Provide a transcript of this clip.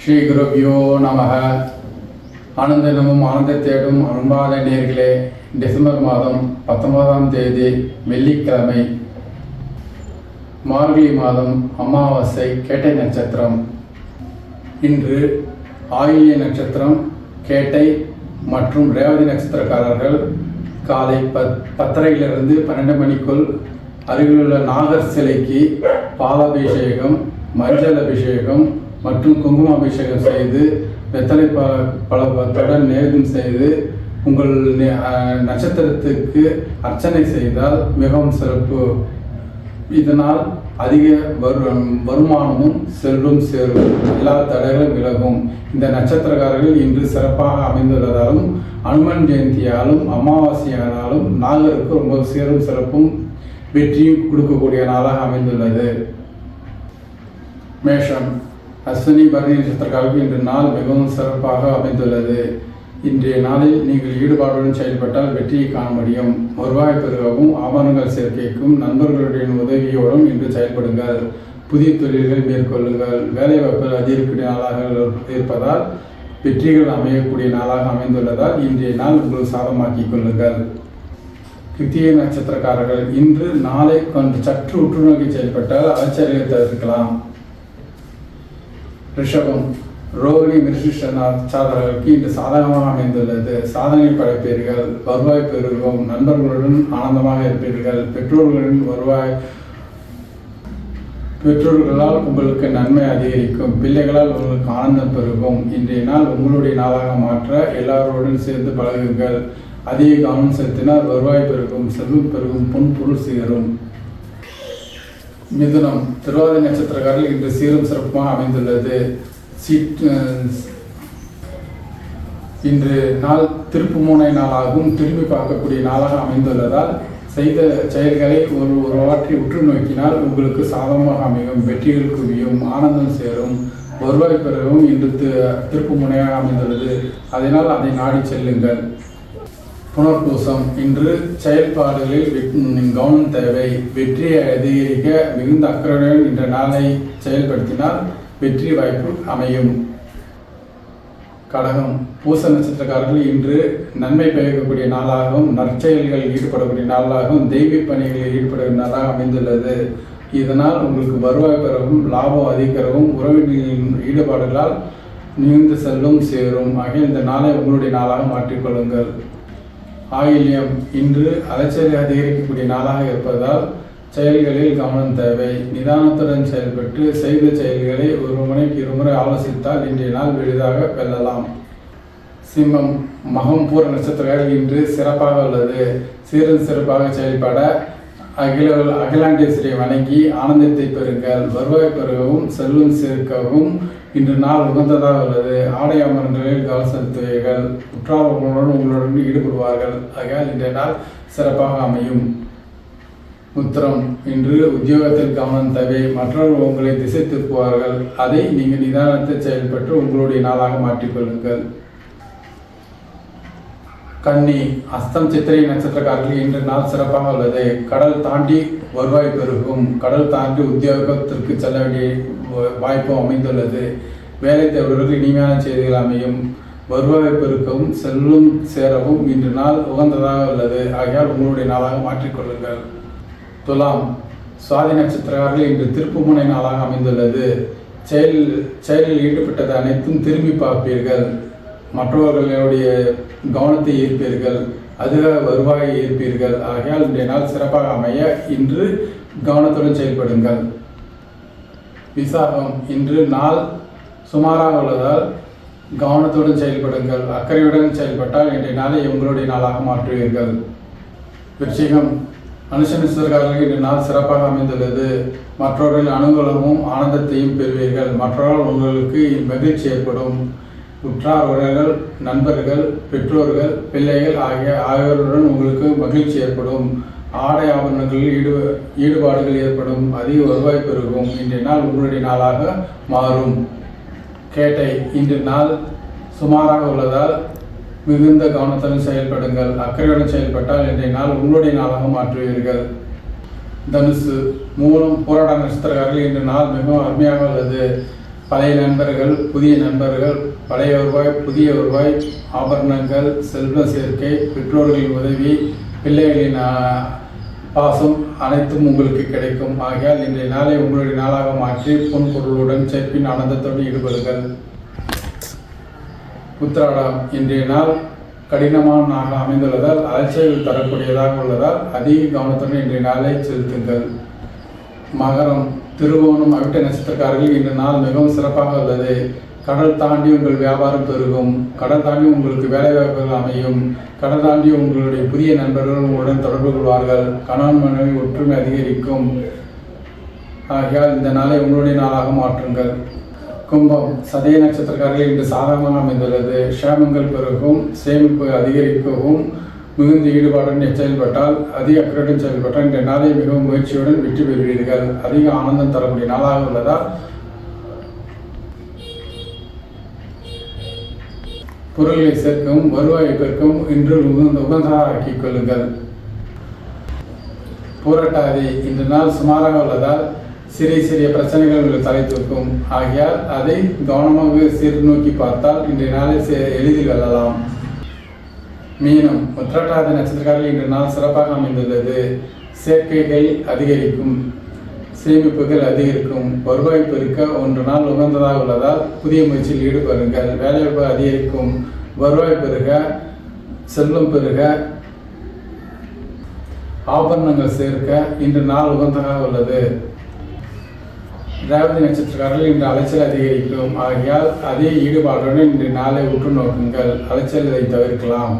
ஸ்ரீ குருப்யோ நமக. ஆனந்தமும் ஆனந்த தேடும் அன்பான நேயர்களே, டிசம்பர் மாதம் 19ஆம் தேதி வெள்ளிக்கிழமை, மார்கழி மாதம் அமாவாசை, கேட்டை நட்சத்திரம். இன்று ஆயில்ய நட்சத்திரம், கேட்டை மற்றும் ரேவதி நட்சத்திரக்காரர்கள் காலை 10:30 12 மணிக்குள் அருகிலுள்ள நாகர் சிலைக்கு பாலாபிஷேகம், மஞ்சள் அபிஷேகம் மற்றும் குங்கும அபிஷேகம் செய்து வெத்தலை பழத்துடன் நேர்தம் செய்து உங்கள் நட்சத்திரத்துக்கு அர்ச்சனை செய்தால் மிகவும் சிறப்பு. இதனால் அதிக வருமானமும் செல்வம் சேரும், எல்லா தடைகளும் விலகும். இந்த நட்சத்திரக்காரர்கள் இன்று சிறப்பாக அமைந்துள்ளதாலும், அனுமன் ஜெயந்தியாலும் அமாவாசையானாலும் நாகருக்கு ரொம்ப சேரும் சிறப்பும் வெற்றியும் கொடுக்கக்கூடிய நாளாக அமைந்துள்ளது. மேஷம், அஸ்வினி பரணி நட்சத்திரக்காரர்கள் இன்று நாள் மிகவும் சிறப்பாக அமைந்துள்ளது. இன்றைய நாளில் நீங்கள் ஈடுபாடுடன் செயல்பட்டால் வெற்றியை காண முடியும். வருவாய் பெருகவும் ஆபரணங்கள் சேர்க்கைக்கும் நண்பர்களுடைய உதவியோடும் இன்று செயல்படுங்கள். புதிய தொழில்கள் மேற்கொள்ளுங்கள். வேலைவாய்ப்புகள் அதிகரிக்கக்கூடிய நாளாக இருப்பதால் வெற்றிகள் அமையக்கூடிய நாளாக அமைந்துள்ளதால் இன்றைய நாள் உங்களுக்கு சாதமாக்கிக் கொள்ளுங்கள். கிருத்திகை நட்சத்திரக்காரர்கள் இன்று நாளை கொஞ்சம் சற்று உற்று நோக்கி செயல்பட்டால் ஆச்சரியத்தை தவிர்க்கலாம். ரிஷபம், ரோகிணி மிருஷிஷ்ட நட்சத்திரர்களுக்கு இன்று சாதகமாக அமைந்துள்ளது. சாதனை படைப்பீர்கள். வருவாய் பெருகும். நண்பர்களுடன் ஆனந்தமாக இருப்பீர்கள். பெற்றோர்களால் உங்களுக்கு நன்மை அதிகரிக்கும். பிள்ளைகளால் உங்களுக்கு ஆனந்தம் பெருகும். இன்றைய நாள் உங்களுடைய நாளாக மாற்ற எல்லாரோடும் சேர்ந்து பழகுங்கள். அதிக கவனம் செலுத்தினால் வருவாய் பெருகும், செல்வம் பெருகும், பொன் பொருள் சேரும். மிதுனம், திருவாதிரை நட்சத்திரக்காரர்கள் இன்று சீரும் சிறப்புமாக அமைந்துள்ளது. இன்று நாள் திருப்பு முனை நாளாகவும் திரும்பி பார்க்கக்கூடிய நாளாக அமைந்துள்ளதால் செய்த செயல்களை ஒருவாற்றி உற்று நோக்கினால் உங்களுக்கு சாதகமாக அமையும். வெற்றிகள் குவியும், ஆனந்தம் சேரும், வருவாய் பெறவும் இன்று திருப்பு முனையாக அமைந்துள்ளது. அதனால் அதை நாடி செல்லுங்கள். புனர்பூசம், இன்று செயல்பாடுகளில் கவனம் தேவை. வெற்றியை அதிகரிக்க மிகுந்த அக்கறையுடன் இன்ற நாளை செயல்படுத்தினால் வெற்றி வாய்ப்பு அமையும். கடகம், பூச நட்சத்திரக்காரர்கள் இன்று நன்மை பயக்கக்கூடிய நாளாகவும் நற்செயல்களில் ஈடுபடக்கூடிய நாளாகவும் தெய்வீக பணிகளில் ஈடுபடக்கூடிய நாளாக அமைந்துள்ளது. இதனால் உங்களுக்கு வருவாய் பெறவும் லாபம் அதிகரிக்கவும் உறவினர்களின் ஈடுபாடுகளால் நீண்டு செல்லும் சேரும். ஆகிய இந்த நாளை உங்களுடைய நாளாக மாற்றிக்கொள்ளுங்கள். ஆயில்யம், இன்று அலைச்சலை அதிகரிக்கக்கூடிய நாளாக இருப்பதால் செயல்களில் கவனம் தேவை. நிதானத்துடன் செயல்பட்டு செய்த செயல்களை ஒரு முறைக்கு இருமுறை ஆலோசித்தால் இன்றைய நாள் எளிதாக வெல்லலாம். சிம்மம், மகம் பூர நட்சத்திரங்கள் இன்று சிறப்பாக உள்ளது. சீரும் சிறப்பாக செயல்பட அகிலாண்டேஸ்வரியை வணங்கி ஆனந்தத்தை பெறுங்கள். வருவாய் பெருகவும் செல்வம் சேர்க்கவும் இன்று நாள் உகந்ததாக உள்ளது. ஆடை அமர்களில் கவனம் செலுத்துவீர்கள். உற்றார்களுடன் உங்களுடன் ஈடுபடுவார்கள். ஆகையால் இன்றைய நாள் சிறப்பாக அமையும். உத்திரம், இன்று உத்தியோகத்தில் கவனம் தேவை. மற்றவர்கள் உங்களை திசை திருப்புவார்கள். அதை நீங்கள் நிதானத்தை செயல்பட்டு உங்களுடைய நாளாக மாற்றிக்கொள்ளுங்கள். கன்னி, அஸ்தம் சித்திரை நட்சத்திரக்காரர்கள் இன்று நாள் சிறப்பாக உள்ளது. கடல் தாண்டி வருவாய் பெருகும். கடல் தாண்டி உத்தியோகத்திற்கு செல்ல வேண்டிய வாய்ப்பு அமைந்துள்ளது. வேலை தேர்வுகளுக்கு இனிமையான செய்திகள் அமையும். வருவாய் பெருக்கவும் செல்வம் சேரவும் இன்று நாள் உகந்ததாக உள்ளது. ஆகையால் உங்களுடைய நாளாக மாற்றிக்கொள்ளுங்கள். துலாம், சுவாதி நட்சத்திரக்காரர்கள் இன்று திருப்பு முனை நாளாக அமைந்துள்ளது. செயலில் ஈடுபட்டது அனைத்தும் திரும்பி பார்ப்பீர்கள். மற்றவர்களுடைய கவனத்தை ஈர்ப்பீர்கள். அதிக வருவாயை ஈர்ப்பீர்கள். ஆகையால் இன்றைய நாள் சிறப்பாக அமைய இன்று கவனத்துடன் செயல்படுங்கள். விசாகம், இன்று நாள் சுமாராக உள்ளதால் கவனத்துடன் செயல்படுங்கள். அக்கறையுடன் செயல்பட்டால் இன்றைய நாளை உங்களுடைய நாளாக மாற்றுவீர்கள். விருச்சிகம், அனுஷ நட்சத்திரக்காரர்கள் இன்று நாள் சிறப்பாக அமைந்துள்ளது. மற்றவர்களின் அனுகூலமும் ஆனந்தத்தையும் பெறுவீர்கள். மற்றவர்கள் உங்களுக்கு மகிழ்ச்சி ஏற்படும். உற்றார் உறவினர்கள், நண்பர்கள், பெற்றோர்கள், பிள்ளைகள் ஆகியோருடன் உங்களுக்கு மகிழ்ச்சி ஏற்படும். ஆடை ஆபரணங்களில் ஈடுபாடுகள் ஏற்படும். அதிக வருவாய் பெருகும். இன்றைய நாள் உங்களுடைய நாளாக மாறும். கேட்டை, இன்று நாள் சுமாராக உள்ளதால் மிகுந்த கவனத்துடன் செயல்படுங்கள். அக்கறையுடன் செயல்பட்டால் இன்றைய நாள் உங்களுடைய நாளாக மாற்றுவீர்கள். தனுசு, மூலம் போராட நட்சத்திரக்காரர்கள் இன்று நாள் மிகவும் அருமையாக உள்ளது. பழைய நண்பர்கள், புதிய நண்பர்கள், பழைய வருவாய், புதிய வருவாய், ஆபரணங்கள், செல்வ சேர்க்கை, பெற்றோர்களின் உதவி, பிள்ளைகளின் பாசம் அனைத்தும் உங்களுக்கு கிடைக்கும். ஆகையால் இன்றைய நாளை உங்களுடைய நாளாக மாற்றி பொன்பொருளுடன் சேர்ப்பின் ஆனந்தத்தோடு ஈடுபடுங்கள். உத்திராடம் இன்றைய நாள் கடினமான நாளாக அமைந்துள்ளதால் அலைச்சல் தரக்கூடியதாக உள்ளதால் அதிக கவனத்துடன் இன்றைய நாளை செலுத்துங்கள். மகரம் திருவோணம் அவிட்ட நட்சத்திரக்காரர்கள் இன்று நாள் மிகவும் சிறப்பாக உள்ளது. கடல் தாண்டி உங்கள் வியாபாரம் பெருகும். கடல் தாண்டி உங்களுக்கு வேலைவாய்ப்புகள் அமையும். கடல் தாண்டி உங்களுடைய புதிய நண்பர்கள் உங்களுடன் தொடர்பு கொள்வார்கள். கணவன் மனைவி ஒற்றுமை அதிகரிக்கும். ஆகையால் இந்த நாளை உங்களுடைய நாளாக மாற்றுங்கள். கும்பம் சதய நட்சத்திரக்காரர்கள் இன்று சாதகமாக அமைந்துள்ளது. க்ஷேமங்கள் பெருகும். சேமிப்பு அதிகரிக்கவும். மிகுந்த ஈடுபாடுடன் செயல்பட்டால், அதிக அக்கறையுடன் செயல்பட்டால் இன்றைய நாளை மிகவும் முயற்சியுடன் வெற்றி பெறுவீர்கள். அதிக ஆனந்தம் தரக்கூடிய நாளாக உள்ளதால் பொருள்களை சேர்க்கவும் வருவாயை பெருக்கவும் இன்று உகந்ததாக ஆக்கிக் கொள்ளுங்கள். பூரட்டாதி இன்று நாள் சுமாராக உள்ளதால் சிறிய சிறிய பிரச்சனைகள் உங்கள் தலை தூக்கும். ஆகையால் அதை கவனமாக சீர்நோக்கி பார்த்தால் இன்றைய நாளை எளிதில் வெல்லலாம். மீனம் உத்திரட்டாதி நட்சத்திரக்காரர்கள் இன்று நாள் சிறப்பாக அமைந்துள்ளது. சேர்க்கைகள் அதிகரிக்கும். சேமிப்புகள் அதிகரிக்கும். வருவாய் பெருக்க ஒன்று நாள் உகந்ததாக உள்ளதால் புதிய முயற்சியில் ஈடுபடுங்கள். வேலைவாய்ப்பு அதிகரிக்கும். வருவாய் பெருக, செல்வம் பெருக, ஆபரணங்கள் சேர்க்க இன்று நாள் உகந்ததாக உள்ளது. ரேவதி நட்சத்திரக்காரர்கள் இன்று அலைச்சல் அதிகரிக்கும். ஆகையால் அதே ஈடுபாடுடன் இன்று நாளை உற்று நோக்குங்கள். அலைச்சல் இதை தவிர்க்கலாம்.